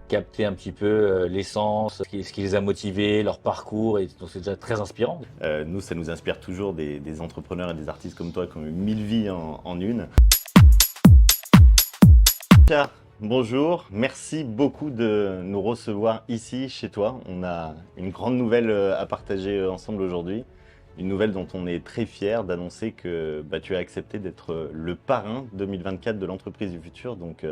capter un petit peu l'essence, ce qui les a motivés, leur parcours, et donc c'est déjà très inspirant. Nous, ça nous inspire toujours des entrepreneurs et des artistes comme toi qui ont eu 1000 vies en une. Pierre, bonjour, merci beaucoup de nous recevoir ici chez toi. On a une grande nouvelle à partager ensemble aujourd'hui. Une nouvelle dont on est très fier d'annoncer que tu as accepté d'être le parrain 2024 de l'entreprise du futur. Donc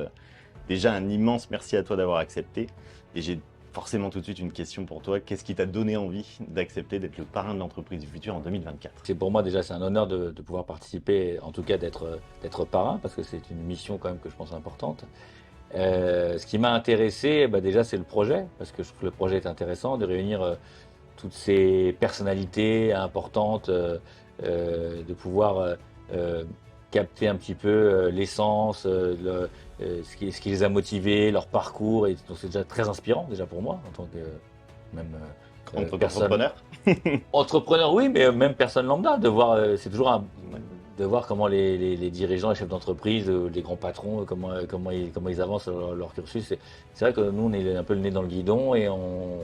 déjà un immense merci à toi d'avoir accepté. Et j'ai forcément tout de suite une question pour toi. Qu'est-ce qui t'a donné envie d'accepter d'être le parrain de l'entreprise du futur en 2024? C'est pour moi déjà, c'est un honneur de pouvoir participer, en tout cas d'être parrain, parce que c'est une mission quand même que je pense importante. Ce qui m'a intéressé, déjà c'est le projet, parce que je trouve que le projet est intéressant, de réunir toutes ces personnalités importantes, de pouvoir capter un petit peu l'essence, ce qui les a motivés, leur parcours, et donc c'est déjà très inspirant déjà pour moi en tant que même personne Entrepreneur. entrepreneur, oui, mais même personne lambda, de voir, c'est toujours de voir comment les dirigeants, les chefs d'entreprise, les grands patrons, comment ils avancent leur cursus. C'est vrai que nous, on est un peu le nez dans le guidon et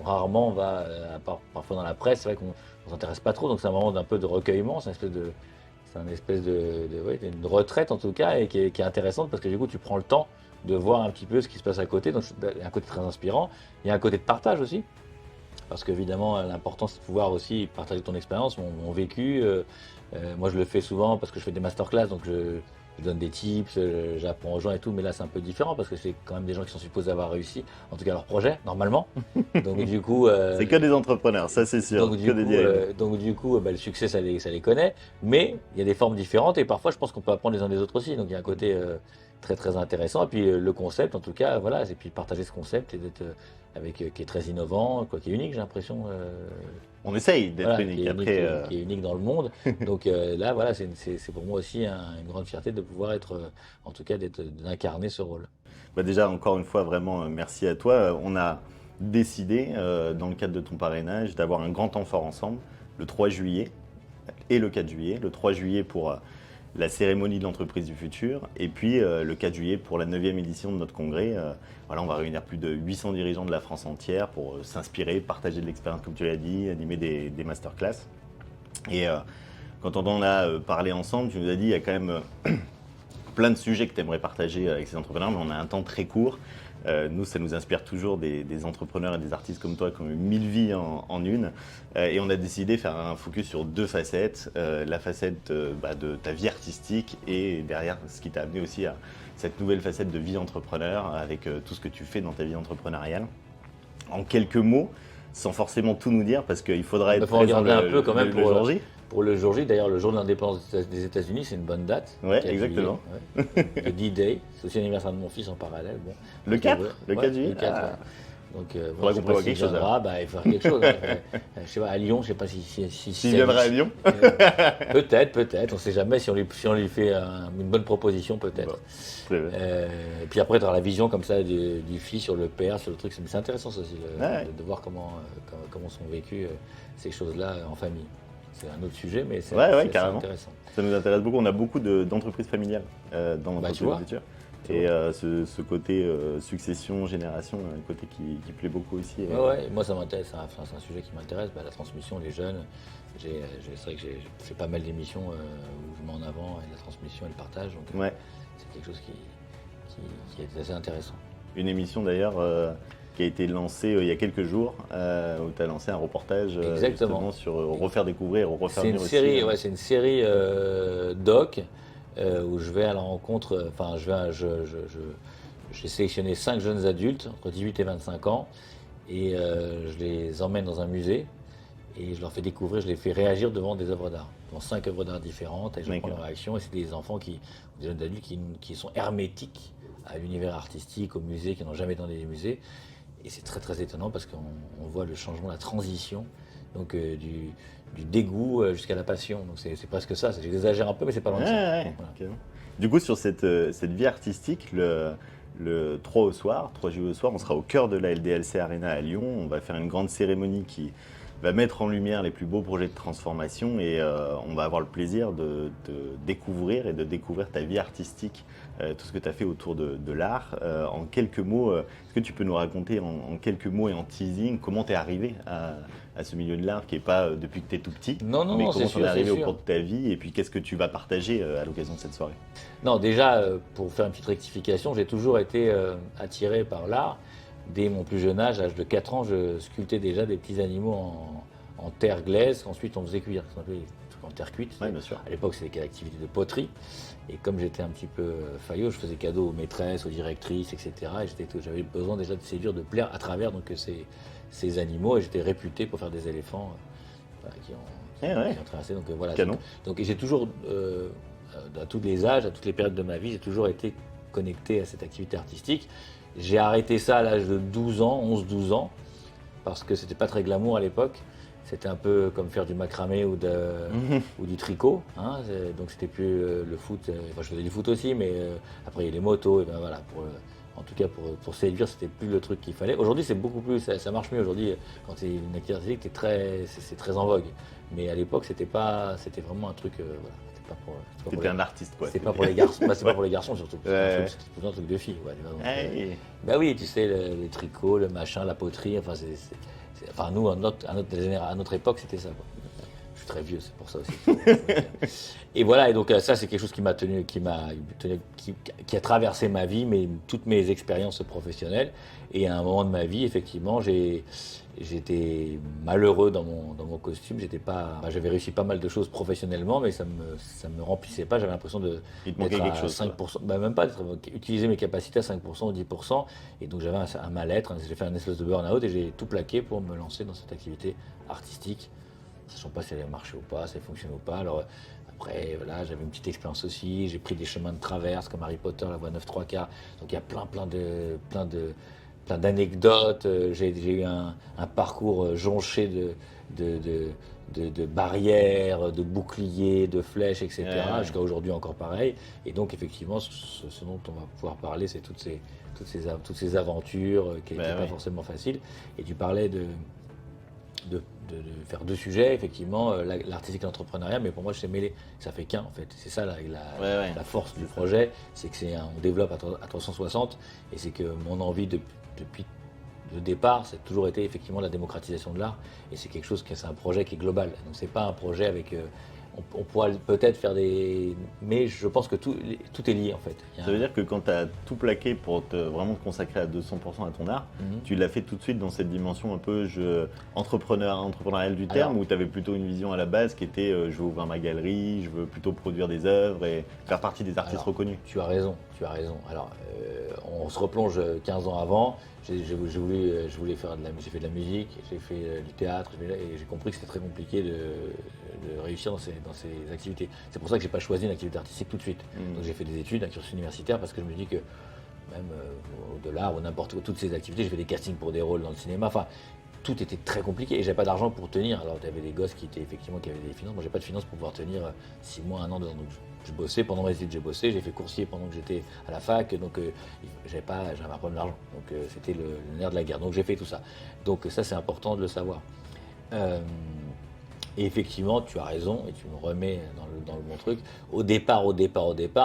rarement on va, à part parfois dans la presse, c'est vrai qu'on ne s'intéresse pas trop, donc c'est un moment d'un peu de recueillement, c'est une espèce ouais, une retraite en tout cas, et qui est intéressante parce que du coup, tu prends le temps de voir un petit peu ce qui se passe à côté. Donc, il y a un côté très inspirant, il y a un côté de partage aussi. Parce qu'évidemment, l'important, c'est de pouvoir aussi partager ton expérience, mon vécu. Moi, je le fais souvent parce que je fais des masterclass, donc je donne des tips, j'apprends aux gens et tout. Mais là, c'est un peu différent parce que c'est quand même des gens qui sont supposés avoir réussi, en tout cas leur projet, normalement. Donc, du coup, C'est que des entrepreneurs, ça c'est sûr. Que des dirigeants. le succès, ça les connaît. Mais il y a des formes différentes et parfois, je pense qu'on peut apprendre les uns des autres aussi. Donc, il y a un côté très, très intéressant. Et puis, le concept, en tout cas, voilà. Et puis, partager ce concept et d'être qui est très innovant, quoi, qui est unique, j'ai l'impression. On essaye d'être Voilà, unique. Après, qui est unique dans le monde. Donc là, voilà, c'est pour moi aussi une grande fierté de pouvoir être, en tout cas, d'incarner ce rôle. déjà, encore une fois, vraiment, merci à toi. On a décidé, dans le cadre de ton parrainage, d'avoir un grand temps fort ensemble, le 3 juillet et le 4 juillet. Le 3 juillet pour la cérémonie de l'entreprise du futur, et puis le 4 juillet pour la 9e édition de notre congrès. Voilà, on va réunir plus de 800 dirigeants de la France entière pour s'inspirer, partager de l'expérience, comme tu l'as dit, animer des masterclass. Et quand on en a parlé ensemble, tu nous as dit il y a quand même plein de sujets que tu aimerais partager avec ces entrepreneurs, mais on a un temps très court. Nous, ça nous inspire toujours des entrepreneurs et des artistes comme toi qui ont eu 1000 vies en une. Et on a décidé de faire un focus sur deux facettes. La facette de ta vie artistique et derrière ce qui t'a amené aussi à cette nouvelle facette de vie entrepreneur avec tout ce que tu fais dans ta vie entrepreneuriale. En quelques mots, sans forcément tout nous dire, parce qu'il faudra être Il faut présent regarder un peu quand même le jour J. pour le jour J. D'ailleurs, le jour de l'indépendance des États-Unis, c'est une bonne date. Ouais, 4 exactement. juillet, ouais. Le D-Day, c'est aussi l'anniversaire de mon fils en parallèle. Bon. Le 4 Le 4 Ouais, juillet le 4, ah. ouais. Donc, Faudrait qu'on prévoie s'il quelque chose, viendra, il faut faire quelque chose. Je sais pas, à Lyon, je sais pas S'il viendra à Lyon. Peut-être, on sait jamais si on lui fait une bonne proposition, peut-être. Bon, Et puis après, tu auras la vision comme ça du fils sur le père, sur le truc. C'est intéressant ça aussi, de voir comment sont vécues ces choses-là en famille. C'est un autre sujet, mais c'est intéressant. Ça nous intéresse beaucoup. On a beaucoup d'entreprises familiales dans l'entreprise du futur. Et ce côté succession, génération, un côté qui plaît beaucoup aussi. Ouais, moi ça m'intéresse, c'est un sujet qui m'intéresse, la transmission, les jeunes. C'est vrai que j'ai fait pas mal d'émissions où je mets en avant la transmission et le partage, donc c'est quelque chose qui est assez intéressant. Une émission d'ailleurs qui a été lancée il y a quelques jours, où tu as lancé un reportage justement sur refaire découvrir, refaire venir aussi. C'est une série doc. Où je vais à la rencontre, j'ai sélectionné 5 jeunes adultes entre 18 et 25 ans et je les emmène dans un musée et je leur fais découvrir, je les fais réagir devant des œuvres d'art, devant 5 œuvres d'art différentes et je prends leur réaction et c'est des enfants des jeunes adultes qui sont hermétiques à l'univers artistique, au musée, qui n'ont jamais été dans des musées et c'est très très étonnant parce qu'on voit le changement, la transition donc du dégoût jusqu'à la passion. Donc c'est presque ça, j'exagère un peu mais c'est pas loin de ça. Voilà. Okay. Du coup sur cette vie artistique, le 3 juillet au soir, on sera au cœur de la LDLC Arena à Lyon. On va faire une grande cérémonie qui va mettre en lumière les plus beaux projets de transformation et on va avoir le plaisir de découvrir ta vie artistique, tout ce que tu as fait autour de l'art. En quelques mots, est-ce que tu peux nous raconter en quelques mots et en teasing comment tu es arrivé à ce milieu de l'art qui n'est pas depuis que tu es tout petit, Non, mais comment c'est tu es sûr, arrivé c'est au sûr. cours de ta vie et puis qu'est-ce que tu vas partager à l'occasion de cette soirée? Non, déjà, pour faire une petite rectification, j'ai toujours été attiré par l'art. Dès mon plus jeune âge, à l'âge de 4 ans, je sculptais déjà des petits animaux en terre glaise, qu'ensuite on faisait cuire, ce qu'on appelait des trucs en terre cuite. Oui, bien sûr. À l'époque, c'était des activités de poterie. Et comme j'étais un petit peu faillot, je faisais cadeau aux maîtresses, aux directrices, etc. Et j'avais besoin déjà de séduire, de plaire à travers donc, ces animaux. Et j'étais réputé pour faire des éléphants voilà, qui ont traversé. Donc, voilà. Canon. Donc, et j'ai toujours, à tous les âges, à toutes les périodes de ma vie, j'ai toujours été connecté à cette activité artistique. J'ai arrêté ça à l'âge de 12 ans, 11-12 ans, parce que c'était pas très glamour à l'époque. C'était un peu comme faire du macramé ou du tricot. Hein. Donc c'était plus le foot. Enfin, je faisais du foot aussi, mais après il y a les motos. Et ben voilà, en tout cas pour séduire, c'était plus le truc qu'il fallait. Aujourd'hui, c'est beaucoup plus. Ça marche mieux aujourd'hui. Quand c'est une activité artistique, c'est très en vogue. Mais à l'époque, c'était vraiment un truc. Voilà. C'était un artiste, quoi. C'est pas pour les garçons. Bah, c'est pas pour les garçons surtout. Ouais. C'était plutôt un truc de filles. Ouais, Hey. bah oui, tu sais, les tricots, le machin, la poterie. Enfin, enfin nous, à notre époque, c'était ça. Quoi. Je suis très vieux, c'est pour ça aussi. Et voilà, et donc ça, c'est quelque chose qui a traversé ma vie, toutes mes expériences professionnelles. Et à un moment de ma vie, effectivement, j'étais malheureux dans mon costume. J'avais réussi pas mal de choses professionnellement, mais ça me remplissait pas. J'avais l'impression Il te manquait d'être quelque à chose. 5%, même pas, utiliser mes capacités à 5% ou 10%. Et donc j'avais un mal-être. J'ai fait un espèce de burn-out et j'ai tout plaqué pour me lancer dans cette activité artistique. Sachant pas si elle allait marcher ou pas, si elle fonctionne ou pas. Alors après, voilà, j'avais une petite expérience aussi. J'ai pris des chemins de traverse comme Harry Potter, la voie 9-3/4. Donc il y a plein d'anecdotes. J'ai eu un parcours jonché de barrières, de boucliers, de flèches, etc. Ouais. Jusqu'à aujourd'hui encore pareil. Et donc effectivement, ce dont on va pouvoir parler, c'est toutes ces aventures qui n'étaient pas forcément faciles. Et tu parlais de faire deux sujets, effectivement, l'artistique et l'entrepreneuriat, mais pour moi, je sais mêler. Ça fait qu'un, en fait. C'est ça la force du projet, c'est on développe à 360, et c'est que mon envie depuis le départ, ça a toujours été effectivement la démocratisation de l'art, et c'est quelque chose c'est un projet qui est global. Donc c'est pas un projet avec on pourra peut-être faire mais je pense que tout est lié en fait. Ça veut dire que quand tu as tout plaqué pour vraiment te consacrer à 200% à ton art, tu l'as fait tout de suite dans cette dimension un peu entrepreneuriale du terme, où tu avais plutôt une vision à la base qui était je veux ouvrir ma galerie, je veux plutôt produire des œuvres et faire partie des artistes reconnus. Tu as raison. Alors on se replonge 15 ans avant, j'ai fait de la musique, j'ai fait du théâtre, et j'ai compris que c'était très compliqué de réussir dans ces activités. C'est pour ça que j'ai pas choisi une activité artistique tout de suite. Donc j'ai fait des études, un cursus universitaire, parce que je me dis que même de l'art ou n'importe où, toutes ces activités, j'ai fait des castings pour des rôles dans le cinéma, enfin tout était très compliqué et j'avais pas d'argent pour tenir. Alors il y avait des gosses qui avaient des finances, moi j'ai pas de finances pour pouvoir tenir 6 mois, 1 an, 2 ans. Donc je bossais pendant mes études, j'ai fait coursier pendant que j'étais à la fac, donc j'avais un problème d'argent. Donc c'était le nerf de la guerre. Donc j'ai fait tout ça. Donc ça c'est important de le savoir. Et effectivement, tu as raison et tu me remets dans le bon truc. Au départ,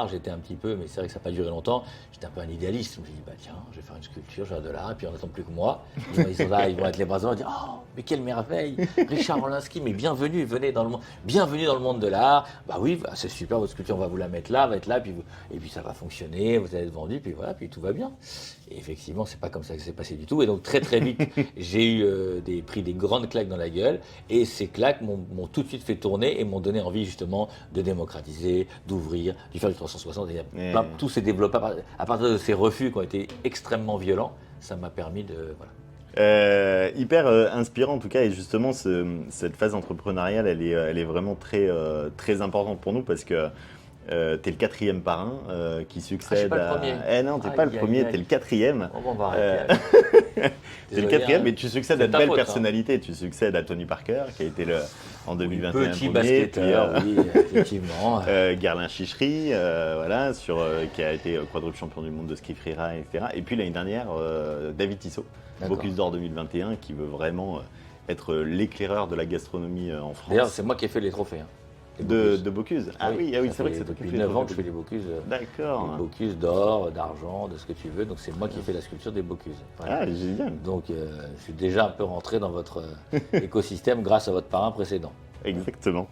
j'étais un petit peu, mais c'est vrai que ça n'a pas duré longtemps, j'étais un peu un idéaliste. Je me suis dit, bah tiens, je vais faire une sculpture, je vais faire de l'art, et puis on n'attend plus que moi. Ils sont là, ils vont être les bras devant, dire, oh, mais quelle merveille, Richard Orlinski, mais bienvenue dans le monde de l'art. Bah oui, bah, c'est super, votre sculpture, on va vous la mettre là, va être là, et puis ça va fonctionner, vous allez être vendu, puis voilà, puis tout va bien. Et effectivement, c'est pas comme ça que c'est passé du tout. Et donc très très vite, j'ai eu pris des grandes claques dans la gueule, et ces claques m'ont tout de suite fait tourner et m'ont donné envie justement de démocratiser, d'ouvrir, de faire du 360. Et tout s'est développé à partir de ces refus qui ont été extrêmement violents. Ça m'a permis de hyper inspirant en tout cas, et justement cette phase entrepreneuriale, elle est vraiment très très importante pour nous parce que t'es le 4e parrain qui succède pas le premier. Non, t'es pas le premier, t'es le 4e. On va arrêter. T'es le 4e, mais tu succèdes à de belles faute, personnalités. Tu succèdes à Tony Parker, qui a été en 2021 petit premier, basketteur, oui, effectivement. Guerlain Chichery, voilà, qui a été quadruple champion du monde de ski freeride, etc. Et puis l'année dernière, David Tissot, Bocuse d'Or 2021, qui veut vraiment être l'éclaireur de la gastronomie en D'ailleurs, France. c'est moi qui ai fait les trophées. Hein. Les De Bocuse. Ah Oui, oui, ça c'est vrai que fait c'est toi qui depuis fais 9 ans que je fais les Bocuse. D'accord. Les Bocuse d'or, d'argent, de ce que tu veux. Donc c'est moi qui ai fait la sculpture des Bocuse. Voilà. Ah, génial. Donc je suis déjà un peu rentré dans votre écosystème grâce à votre parrain précédent. Exactement.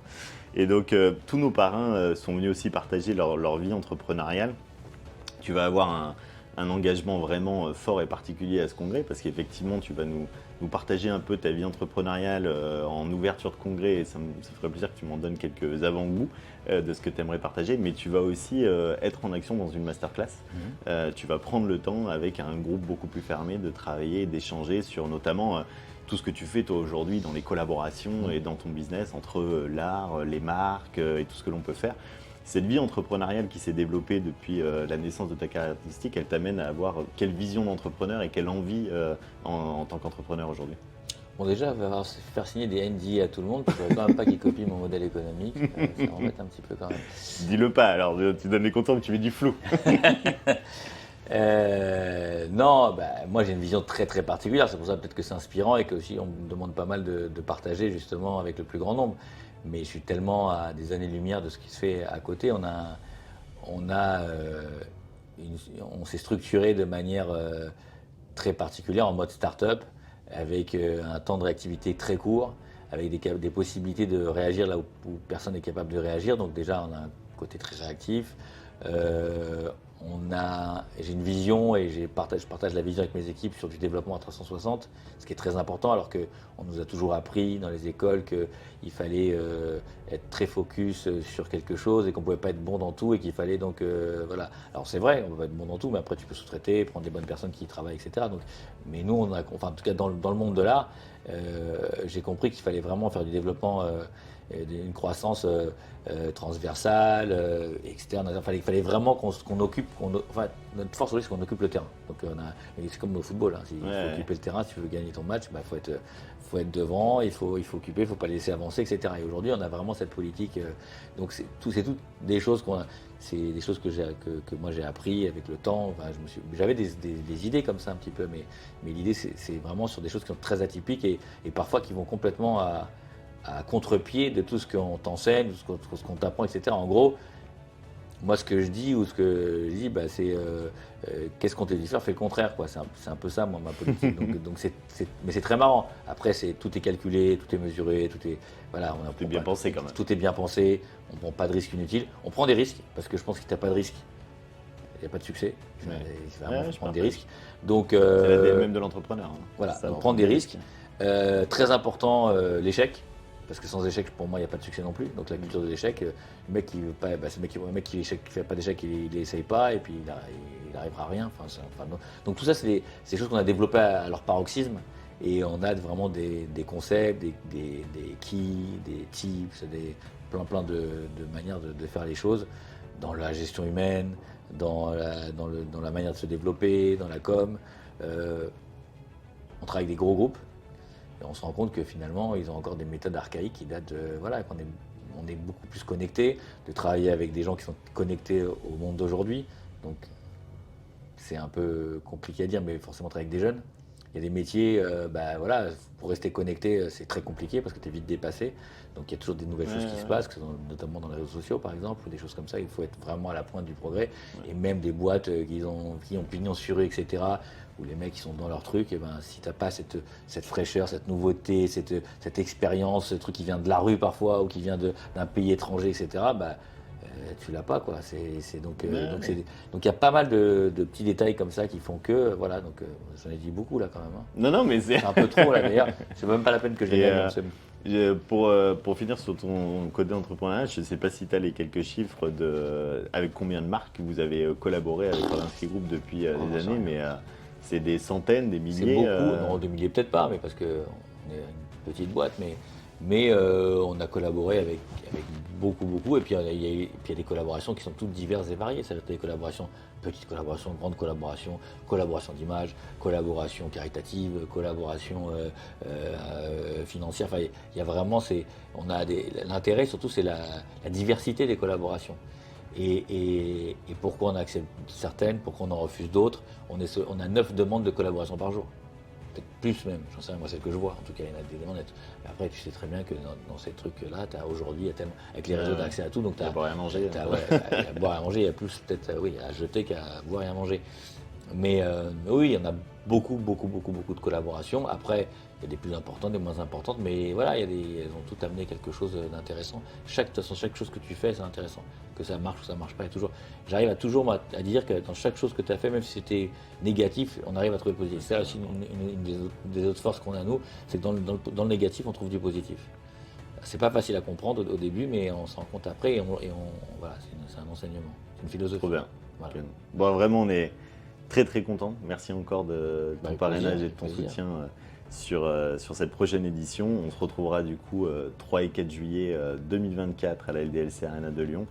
Et donc, tous nos parrains sont venus aussi partager leur vie entrepreneuriale. Tu vas avoir un engagement vraiment fort et particulier à ce congrès parce qu'effectivement, tu vas nous partager un peu ta vie entrepreneuriale en ouverture de congrès et ça ferait plaisir que tu m'en donnes quelques avant-goûts de ce que tu aimerais partager. Mais tu vas aussi être en action dans une masterclass. Tu vas prendre le temps avec un groupe beaucoup plus fermé de travailler et d'échanger sur notamment tout ce que tu fais toi aujourd'hui dans les collaborations et dans ton business entre l'art, les marques et tout ce que l'on peut faire. Cette vie entrepreneuriale qui s'est développée depuis la naissance de ta carrière artistique, elle t'amène à avoir quelle vision d'entrepreneur et quelle envie en tant qu'entrepreneur aujourd'hui? Bon, déjà, faire signer des NDA à tout le monde, parce que je ne voudrais quand même pas qu'ils copient mon modèle économique. Ça m'embête un petit peu quand même. Dis-le pas, alors tu donnes les compteurs mais tu mets du flou. Non, moi j'ai une vision très très particulière, c'est pour ça peut-être que c'est inspirant et que aussi on me demande pas mal de partager justement avec le plus grand nombre. Mais je suis tellement à des années-lumière de ce qui se fait à côté. On s'est structuré de manière très particulière en mode start-up, avec un temps de réactivité très court, avec des possibilités de réagir là où personne n'est capable de réagir. Donc déjà on a un côté très réactif. J'ai une vision et je partage la vision avec mes équipes sur du développement à 360, ce qui est très important alors qu'on nous a toujours appris dans les écoles qu'il fallait être très focus sur quelque chose et qu'on ne pouvait pas être bon dans tout et qu'il fallait donc voilà. Alors c'est vrai, on peut pas être bon dans tout, mais après tu peux sous-traiter, prendre des bonnes personnes qui y travaillent, etc. Donc, mais nous, enfin en tout cas dans le monde de l'art, j'ai compris qu'il fallait vraiment faire du développement, une croissance transversale, externe. Enfin, il fallait vraiment qu'on occupe, enfin, notre force aujourd'hui c'est qu'on occupe le terrain. Donc c'est comme au football, hein. Il faut occuper le terrain, si tu veux gagner ton match, faut être devant, il faut occuper, il ne faut pas laisser avancer, etc. Et aujourd'hui on a vraiment cette politique. Donc c'est toutes des choses c'est des choses que moi j'ai appris avec le temps. Enfin, j'avais des idées comme ça un petit peu, mais l'idée c'est vraiment sur des choses qui sont très atypiques et parfois qui vont complètement à contre-pied de tout ce qu'on t'enseigne, ce qu'on t'apprend, etc. En gros, moi ce que je dis c'est qu'est-ce qu'on te dit de faire, fais le contraire, quoi. C'est un peu ça, moi, ma politique. Mais c'est très marrant. Après, tout est calculé, tout est mesuré, tout est voilà. Tout est bien pensé quand même. Tout est bien pensé. On prend pas de risques inutiles. On prend des risques parce que je pense qu'il n'y a pas de risque, il n'y a pas de succès. Il faut vraiment prendre des risques. Donc c'est l'ADN même de l'entrepreneur. Hein. Voilà, on prend des risques. Très important, l'échec. Parce que sans échec, pour moi, il n'y a pas de succès non plus. Donc la culture de l'échec, le mec qui veut pas, c'est le mec qui fait pas d'échec, il n'essaye pas et puis il n'arrivera à rien. Donc tout ça, c'est des choses qu'on a développées à leur paroxysme et on a vraiment des concepts, des keys, des tips, plein de manières de faire les choses dans la gestion humaine, dans la manière de se développer, dans la com. On travaille avec des gros groupes. Et on se rend compte que finalement, ils ont encore des méthodes archaïques qui datent qu'on est beaucoup plus connectés, de travailler avec des gens qui sont connectés au monde d'aujourd'hui. Donc, c'est un peu compliqué à dire, mais forcément travailler avec des jeunes. Il y a des métiers, pour rester connecté, c'est très compliqué parce que tu es vite dépassé. Donc, il y a toujours des nouvelles choses qui se passent, notamment dans les réseaux sociaux, par exemple, ou des choses comme ça. Il faut être vraiment à la pointe du progrès. Et même des boîtes qui ont pignon sur rue, etc., où les mecs qui sont dans leur truc, et si tu n'as pas cette fraîcheur, cette nouveauté, cette expérience, ce truc qui vient de la rue parfois ou qui vient d'un pays étranger, etc., tu l'as pas, quoi. Donc il y a pas mal de petits détails comme ça qui font que, voilà, donc j'en ai dit beaucoup là quand même. Hein. Non, mais c'est un peu trop là d'ailleurs. C'est même pas la peine que je les gagne. Pour finir sur ton côté entrepreneurial, je ne sais pas si tu as les quelques chiffres avec combien de marques vous avez collaboré avec Orlinski Group depuis des années, mais c'est des centaines, des milliers. C'est beaucoup, non, des milliers peut-être pas, mais parce qu'on est une petite boîte, mais on a collaboré avec beaucoup, et puis il y a des collaborations qui sont toutes diverses et variées. C'est-à-dire des collaborations, petites collaborations, grandes collaborations, collaborations d'image, collaborations caritatives, collaborations financières. Enfin, il y a vraiment, l'intérêt surtout, c'est la diversité des collaborations. Et pourquoi on accepte certaines, pourquoi on en refuse d'autres. On a 9 demandes de collaboration par jour. peut-être plus même, j'en sais rien, moi c'est ce que je vois, en tout cas il y en a des éléments nets. Mais après tu sais très bien que dans ces trucs-là, aujourd'hui, il y a tellement, avec les réseaux d'accès à tout, donc tu Il y a as, pas rien à manger. il y a à boire et à manger, il y a plus peut-être oui, à jeter qu'à boire et à manger. Mais oui, il y en a beaucoup de collaborations. Après, il y a des plus importantes, des moins importantes, mais voilà, elles ont toutes amené quelque chose d'intéressant. De toute façon, chaque chose que tu fais, c'est intéressant. Que ça marche ou ça marche pas, j'arrive à toujours à dire que dans chaque chose que tu as fait, même si c'était négatif, on arrive à trouver positif. C'est aussi une des autres forces qu'on a nous, c'est que dans le négatif, on trouve du positif. C'est pas facile à comprendre au début, mais on s'en rend compte après voilà, c'est un enseignement, c'est une philosophie. Trop bien. Voilà. Bon, vraiment, on est très content. Merci encore de ton Avec parrainage plaisir, et de ton avec plaisir. soutien sur cette prochaine édition. On se retrouvera du coup 3 et 4 juillet 2024 à la LDLC Arena de Lyon.